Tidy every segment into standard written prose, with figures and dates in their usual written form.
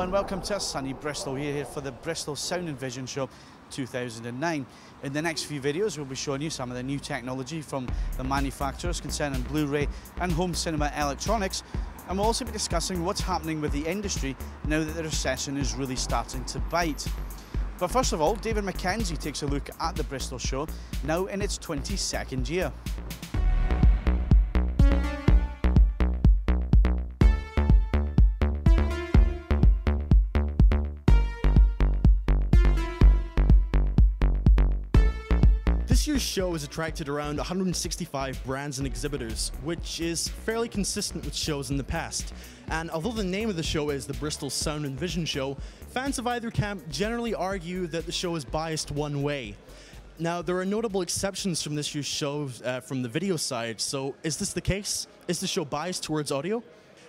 and welcome to sunny Bristol. We're here for the Bristol Sound and Vision Show 2009. In the next few videos we'll be showing you some of the new technology from the manufacturers concerning Blu-ray and home cinema electronics, and we'll also be discussing what's happening with the industry now that the recession is really starting to bite. But first of all, David Mackenzie takes a look at the Bristol show, now in its 22nd year. This year's show has attracted around 165 brands and exhibitors, which is fairly consistent with shows in the past. And although the name of the show is the Bristol Sound and Vision Show, fans of either camp generally argue that the show is biased one way. Now, there are notable exceptions from this year's show from the video side, so is this the case? Is the show biased towards audio?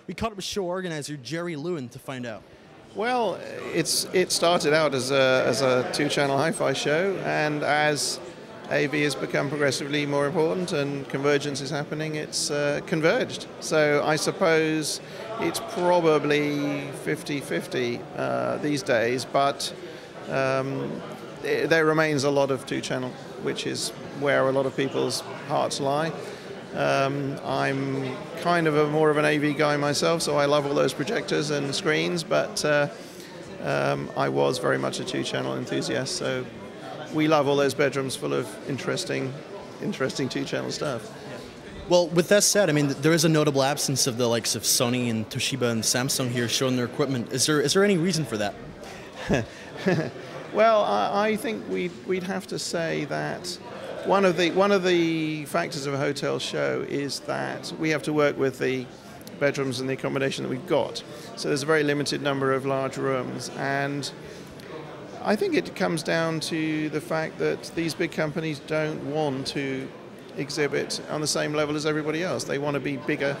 We caught up with show organizer Jerry Lewin to find out. Well, it started out as a two-channel hi-fi show, and as AV has become progressively more important and convergence is happening, it's converged. So I suppose it's probably 50-50 these days, but there remains a lot of two-channel, which is where a lot of people's hearts lie. I'm kind of more of an AV guy myself, so I love all those projectors and screens, but I was very much a two-channel enthusiast, so we love all those bedrooms full of interesting two-channel stuff. Well, with that said, I mean, there is a notable absence of the likes of Sony and Toshiba and Samsung here showing their equipment. Is there any reason for that? Well, I think we'd have to say that one of the factors of a hotel show is that we have to work with the bedrooms and the accommodation that we've got. So there's a very limited number of large rooms, and I think it comes down to the fact that these big companies don't want to exhibit on the same level as everybody else. They want to be bigger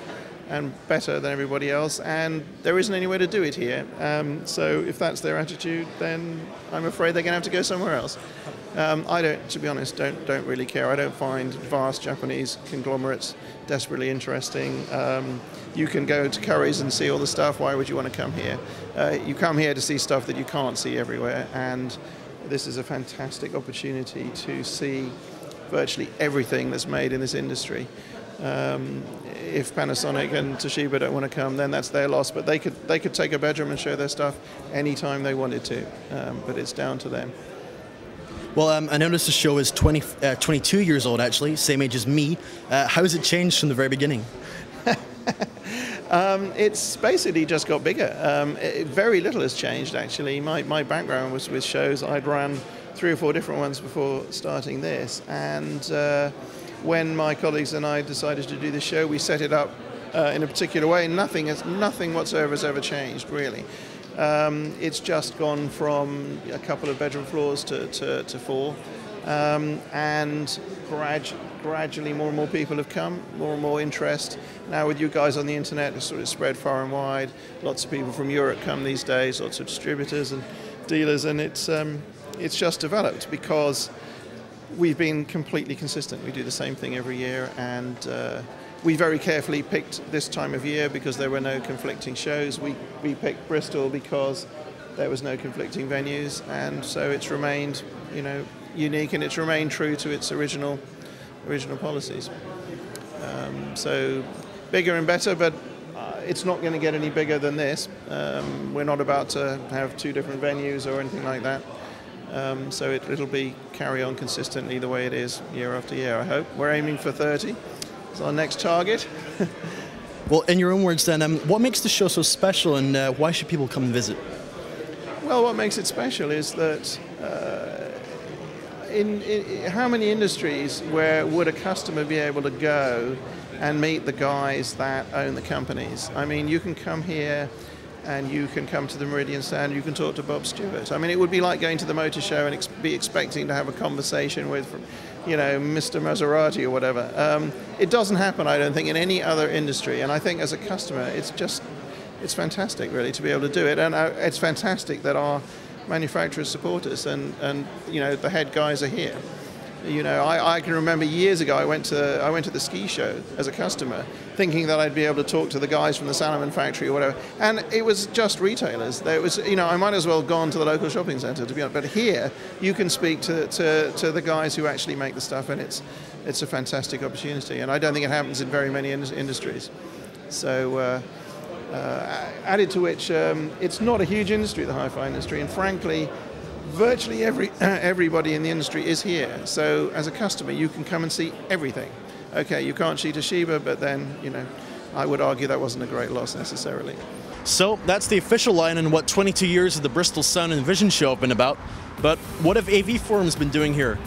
and better than everybody else, and there isn't any way to do it here. So if that's their attitude, then I'm afraid they're going to have to go somewhere else. I don't, to be honest, don't really care. I don't find vast Japanese conglomerates desperately interesting. You can go to Curry's and see all the stuff. Why would you want to come here? You come here to see stuff that you can't see everywhere, and this is a fantastic opportunity to see virtually everything that's made in this industry. If Panasonic and Toshiba don't want to come, then that's their loss, but they could take a bedroom and show their stuff anytime they wanted to, but it's down to them. Well, I noticed the show is 22 years old, actually, same age as me. How has it changed from the very beginning? It's basically just got bigger. Very little has changed, actually. My background was with shows. I'd run 3 or 4 different ones before starting this, and when my colleagues and I decided to do the show, we set it up in a particular way. Nothing whatsoever has ever changed, really. It's just gone from a couple of bedroom floors to 4, and gradually more and more people have come, more and more interest. Now with you guys on the internet, it's sort of spread far and wide. Lots of people from Europe come these days, lots of distributors and dealers, and it's just developed because we've been completely consistent. We do the same thing every year, and we very carefully picked this time of year because there were no conflicting shows. We picked Bristol because there was no conflicting venues, and so it's remained, unique, and it's remained true to its original policies. So bigger and better, but it's not going to get any bigger than this. We're not about to have 2 different venues or anything like that. So it'll be carry on consistently the way it is year after year, I hope. We're aiming for 30. It's our next target. Well, in your own words then, what makes the show so special, and why should people come and visit? Well, what makes it special is that in how many industries where would a customer be able to go and meet the guys that own the companies? I mean, you can come here and you can come to the Meridian stand, you can talk to Bob Stewart. I mean, it would be like going to the motor show and be expecting to have a conversation with, Mr. Maserati or whatever. It doesn't happen, I don't think, in any other industry. And I think as a customer, it's fantastic, really, to be able to do it. And it's fantastic that our manufacturers support us, and the head guys are here. You know, I can remember years ago I went to the ski show as a customer, thinking that I'd be able to talk to the guys from the Salomon factory or whatever, and it was just retailers. There was, you know, I might as well have gone to the local shopping centre, to be honest. But here you can speak to the guys who actually make the stuff, and it's a fantastic opportunity. And I don't think it happens in very many industries. So added to which, it's not a huge industry, the hi-fi industry, and frankly, virtually everybody in the industry is here. So as a customer, you can come and see everything. Okay, you can't see Toshiba, but then, you know, I would argue that wasn't a great loss necessarily. So that's the official line on what 22 years of the Bristol Sound and Vision show have been about. But what have AV Forum's been doing here?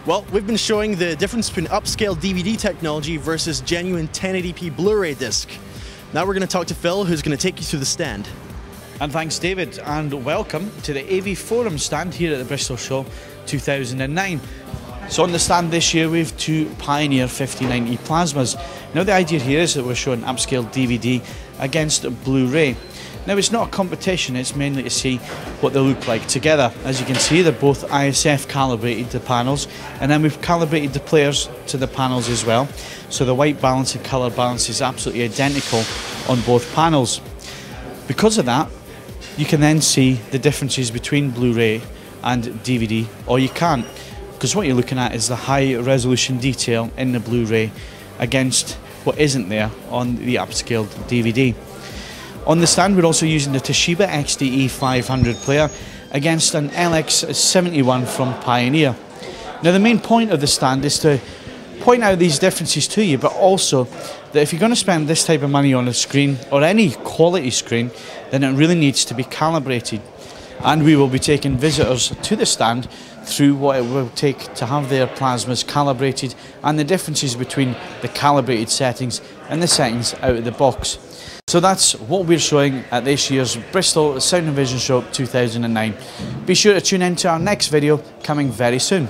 Well, we've been showing the difference between upscale DVD technology versus genuine 1080p Blu-ray disc. Now we're going to talk to Phil, who's going to take you through the stand. And thanks, David, and welcome to the AV Forum stand here at the Bristol Show 2009. So on the stand this year we have two Pioneer 5090 plasmas. Now the idea here is that we're showing upscale DVD against Blu-ray. Now it's not a competition, it's mainly to see what they look like together. As you can see, they're both ISF calibrated, the panels, and then we've calibrated the players to the panels as well. So the white balance and colour balance is absolutely identical on both panels. Because of that, you can then see the differences between Blu-ray and DVD, or you can't, because what you're looking at is the high resolution detail in the Blu-ray against what isn't there on the upscaled DVD. On the stand we're also using the Toshiba XDE 500 player against an LX71 from Pioneer. Now the main point of the stand is to point out these differences to you, but also that if you're going to spend this type of money on a screen, or any quality screen, then it really needs to be calibrated. And we will be taking visitors to the stand through what it will take to have their plasmas calibrated and the differences between the calibrated settings and the settings out of the box. So that's what we're showing at this year's Bristol Sound and Vision Show 2009. Be sure to tune in to our next video coming very soon.